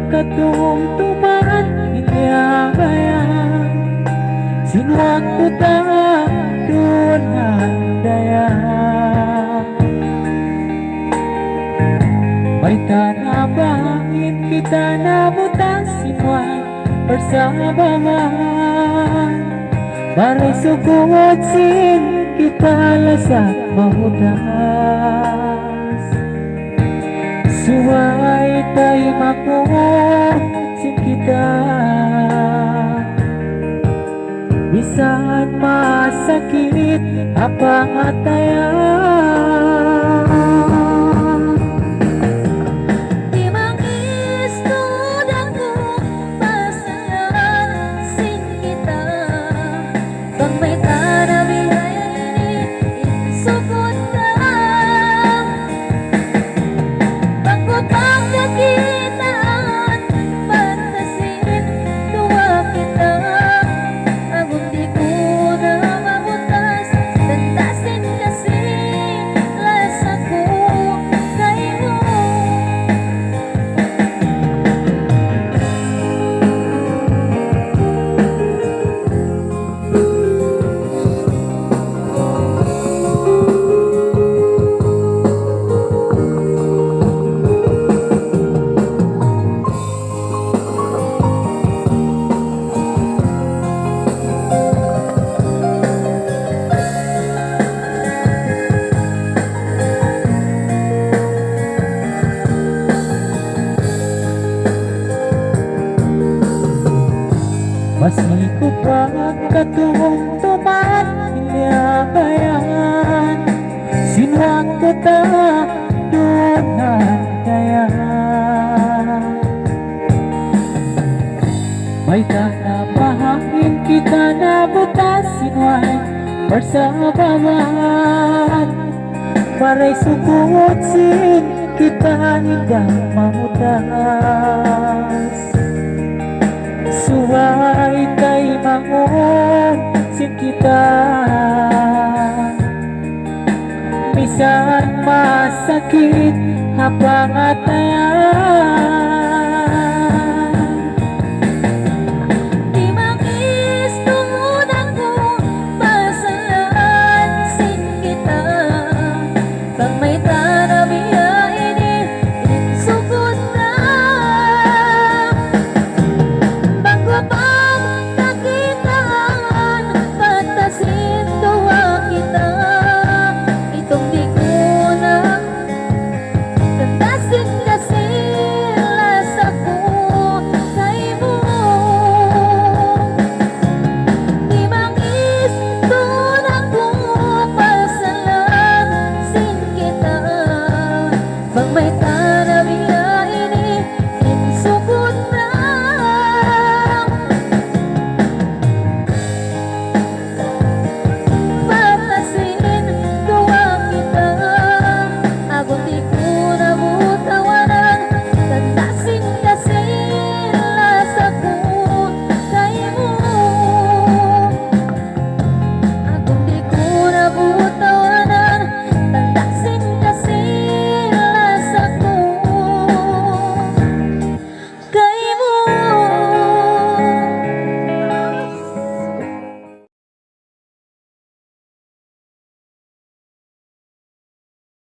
pagkatungtuman inabayan sinuwag ko ta doon handaya may tanabangin kita na butas sinuwag persamaan baray sukot sin kita lasak mahudas suway tayo makot sin kita bisan masakit apa atayan masiko pagkatungtuman inabayan sinuwag ko ta doon handaya may tanapahangin kita na butas sinuwag persamaan paray sukot sin kita hindang mamutas suway tay mangon sin kita bisan masakit hapang atayan